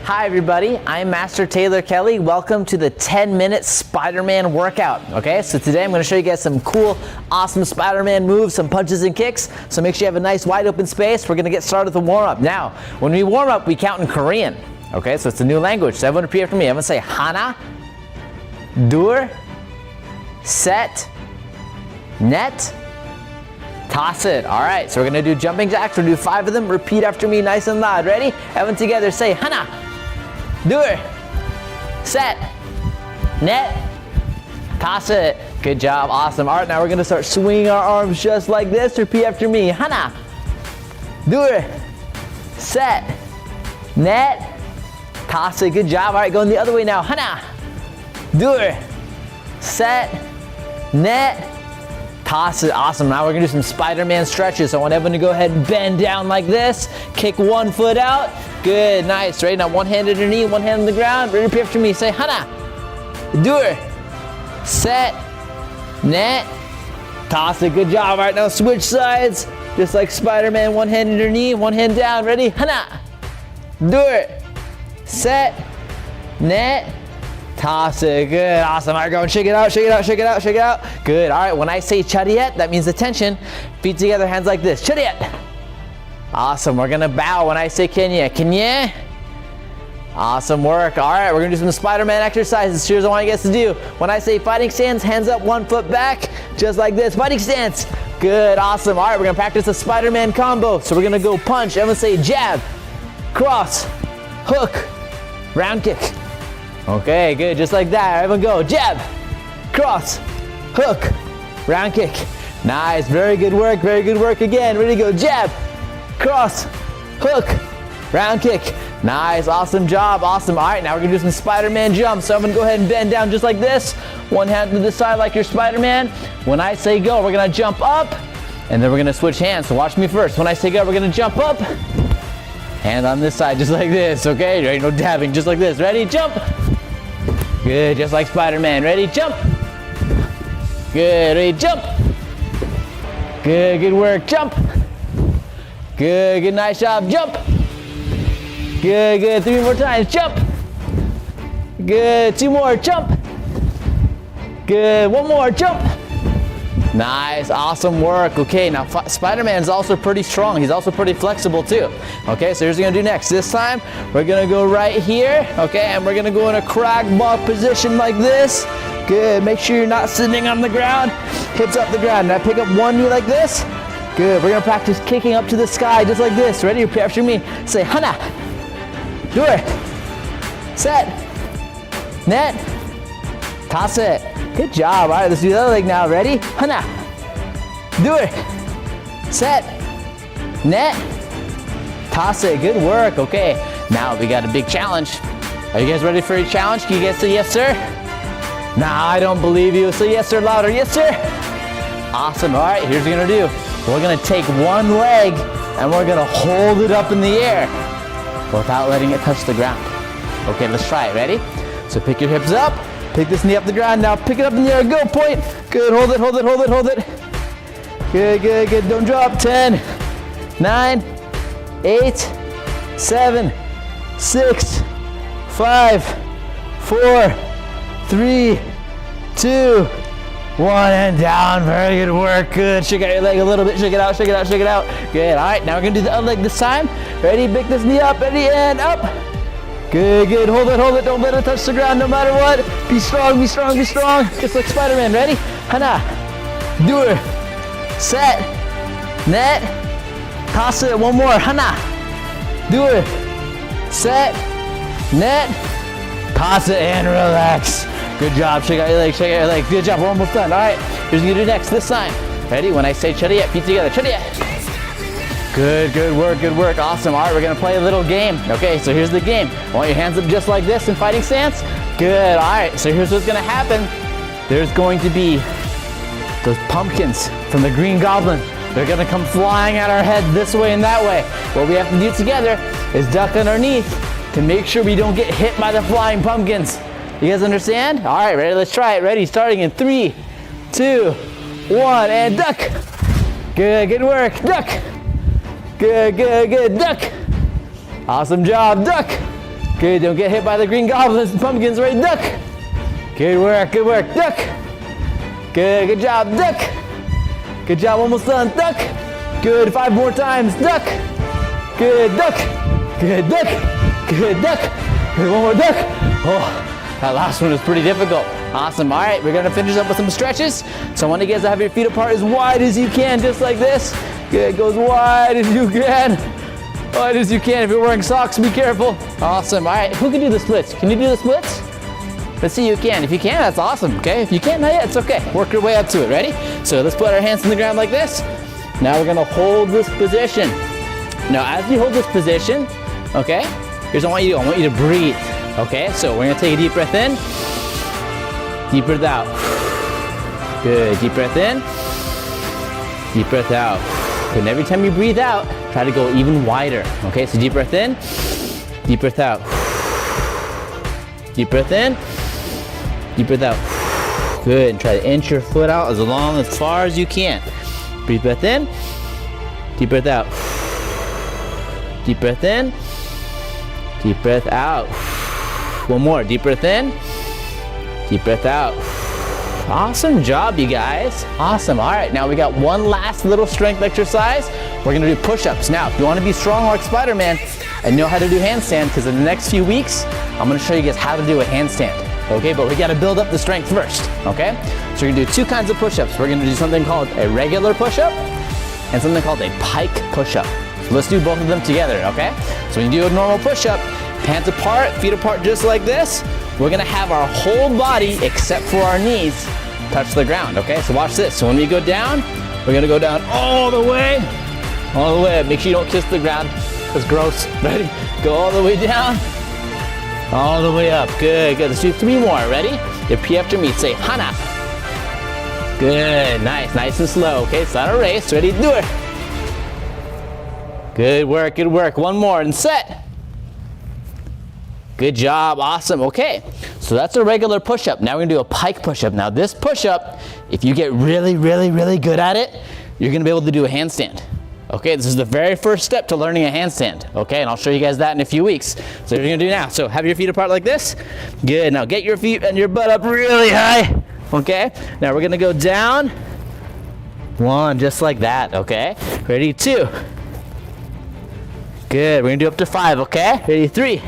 Hi everybody, I'm Master Taylor Kelly. Welcome to the 10-minute Spider-Man workout. Okay, so today I'm going to show you guys some cool, awesome Spider-Man moves, some punches and kicks. So make sure you have a nice wide open space. We're going to get started with the warm-up. Now, when we warm up, we count in Korean. Okay, so it's a new language. So everyone repeat after me. I'm going to say 하나, 둘, 셋, 넷, 다섯. All right, so we're going to do jumping jacks. We're going to do 5 of them. Repeat after me nice and loud. Ready? Everyone together say 하나, 둘, 셋, 넷, 다섯. Good job, awesome. All right, now we're gonna start swinging our arms just like this. Repeat after me. 하나, 둘, 셋, 넷, 다섯. Good job. All right, going the other way now. 하나, 둘, 셋, 넷, 다섯. Awesome. Now we're gonna do some Spider-Man stretches. So I want everyone to go ahead and bend down like this. Kick one foot out. Good, nice. Right now, one hand underneath, one hand on the ground. Repeat after me. Say 하나, 둘, 셋, 넷, 다섯. Good job. All right, now switch sides. Just like Spider-Man, one hand underneath, one hand down. Ready? 하나, 둘, 셋, 넷, 다섯. Good, awesome. All right, go and shake it out, shake it out, shake it out, shake it out. Good. All right, when I say chariot, that means attention. Feet together, hands like this. Chariot. Awesome. We're gonna bow when I say Kenya. Kenya. Awesome work. All right, we're gonna do some Spider-Man exercises. Here's what I want you guys to do. When I say fighting stance, hands up, one foot back, just like this. Fighting stance. Good, awesome. All right, we're gonna practice a Spider-Man combo. So we're gonna go punch. Everyone say jab, cross, hook, round kick. Okay, good, just like that. Everyone go jab, cross, hook, round kick. Nice, very good work, very good work. Again, ready to go jab, cross, hook, round kick. Nice, awesome job, awesome. All right, now we're gonna do some Spider-Man jumps. So I'm gonna go ahead and bend down just like this. One hand to the side like you're Spider-Man. When I say go, we're gonna jump up, and then we're gonna switch hands. So watch me first. When I say go, we're gonna jump up, hand on this side just like this, okay? There ain't no dabbing, just like this. Ready, jump. Good, just like Spider-Man. Ready, jump. Good, ready, jump. Good, good work, jump. Good, good, nice job, jump. Good, good, 3 more times, jump. Good, 2 more, jump. Good, 1 more, jump. Nice, awesome work. Okay, now Spider-Man's also pretty strong. He's also pretty flexible too. Okay, so here's what we're gonna do next. This time, we're gonna go right here, okay, and we're gonna go in a crag ball position like this. Good, make sure you're not sitting on the ground. Hips up the ground. Now pick up one knee like this. Good, we're gonna practice kicking up to the sky just like this. Ready? Repeat after me. Say 하나, 둘, 셋, 넷, 다섯. Good job. All right, let's do the other leg now. Ready? 하나, 둘, 셋, 넷, 다섯. Good work. Okay, now we got a big challenge. Are you guys ready for a challenge? Can you guys say yes, sir? Nah, I don't believe you. Say yes, sir, louder. Yes, sir. Awesome. All right, here's what we're gonna do. We're gonna take one leg and we're gonna hold it up in the air without letting it touch the ground. Okay, let's try it. Ready? So pick your hips up. Pick this knee up the ground. Now pick it up in the air. Go, point. Good. Hold it, hold it, hold it, hold it. Good, good, good. Don't drop. 10, 9, 8, 7, 6, 5, 4, 3, 2, 1, and down. Very good work. Good. Shake out your leg a little bit. Shake it out, shake it out, shake it out. Good. All right, now we're going to do the other leg this time. Ready? Pick this knee up. Ready? And up. Good, good. Hold it, hold it. Don't let it touch the ground no matter what. Be strong, be strong, be strong. Just like Spider-Man. Ready? 하나, 둘, 셋, 넷, 다섯. One more. 하나, 둘, 셋, 넷, 다섯. And relax. Good job. Shake out your legs, shake out your legs. Good job. We're almost done. All right. Here's what you're going to do next this time. Ready? When I say chariot, feet together. Chariot. Good, good work, good work. Awesome. All right, we're going to play a little game. Okay, so here's the game. I want your hands up just like this in fighting stance. Good. All right, so here's what's going to happen. There's going to be those pumpkins from the Green Goblin. They're going to come flying at our head this way and that way. What we have to do together is duck underneath to make sure we don't get hit by the flying pumpkins. You guys understand? All right, ready? Let's try it. Ready? Starting in 3, 2, 1, and duck. Good, good work. Duck. Good, good, good. Duck. Awesome job. Duck. Good, don't get hit by the green goblins and pumpkins, right? Duck. Good work, duck. Good job, duck. Good job, almost done, duck. Good, 5 more times, duck. Good, duck. Good, duck. Good, duck. Good, one more duck. Oh, that last one was pretty difficult. Awesome, all right, we're gonna finish up with some stretches. So I want you guys to have your feet apart as wide as you can, just like this. Good, go as wide as you can. Wide as you can. If you're wearing socks, be careful. Awesome, all right, who can do the splits? Can you do the splits? Let's see you can. If you can, that's awesome, okay? If you can't, not yet, it's okay. Work your way up to it, ready? So let's put our hands on the ground like this. Now we're gonna hold this position. Now as you hold this position, okay, here's what I want you to do. I want you to breathe, okay? So we're gonna take a deep breath in, deep breath out. Good, deep breath in, deep breath out. And every time you breathe out, try to go even wider, okay? So deep breath in, deep breath out. Deep breath in, deep breath out. Good, and try to inch your foot out as far as you can. Breathe breath in, deep breath out. Deep breath in, deep breath out. One more, deep breath in, deep breath out. Awesome job, you guys. Awesome, all right, now we got one last little strength exercise. We're gonna do push-ups. Now, if you wanna be strong like Spider-Man and know how to do handstand, because in the next few weeks, I'm gonna show you guys how to do a handstand, okay? But we gotta build up the strength first, okay? So we're gonna do 2 kinds of push-ups. We're gonna do something called a regular push-up and something called a pike push-up. So let's do both of them together, okay? So when you do a normal push-up, hands apart, feet apart just like this, we're gonna have our whole body, except for our knees, touch the ground, okay? So watch this. So when we go down, we're gonna go down all the way. Make sure you don't kiss the ground. It's gross. Ready? Go all the way down. All the way up. Good, good. Let's do 3 more. Ready? Repeat after me. Say hana. Good, nice and slow. Okay, it's not a race. Ready? Do it. Good work. One more and set. Good job, awesome. Okay, so that's a regular push-up. Now we're gonna do a pike push-up. Now this push-up, if you get really good at it, you're gonna be able to do a handstand. Okay, this is the very first step to learning a handstand. Okay, and I'll show you guys that in a few weeks. So what you're gonna do now, so have your feet apart like this. Good, now get your feet and your butt up really high. Okay, now we're gonna go down. 1, just like that, okay? Ready, 2. Good, we're gonna do up to 5, okay? Ready, 3.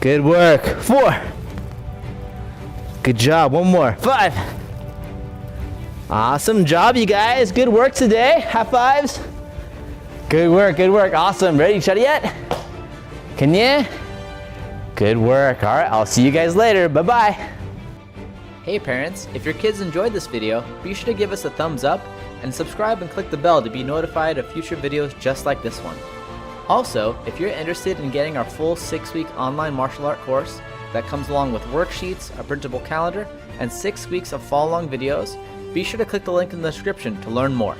Good work. 4. Good job. 1 more. 5. Awesome job, you guys. Good work today. High fives. Good work. Awesome. Ready? Shut it yet? Can you? Good work. All right, I'll see you guys later. Bye-bye. Hey parents, if your kids enjoyed this video, be sure to give us a thumbs up and subscribe and click the bell to be notified of future videos just like this one. Also, if you're interested in getting our full 6-week online martial art course that comes along with worksheets, a printable calendar, and 6 weeks of follow-along videos, be sure to click the link in the description to learn more.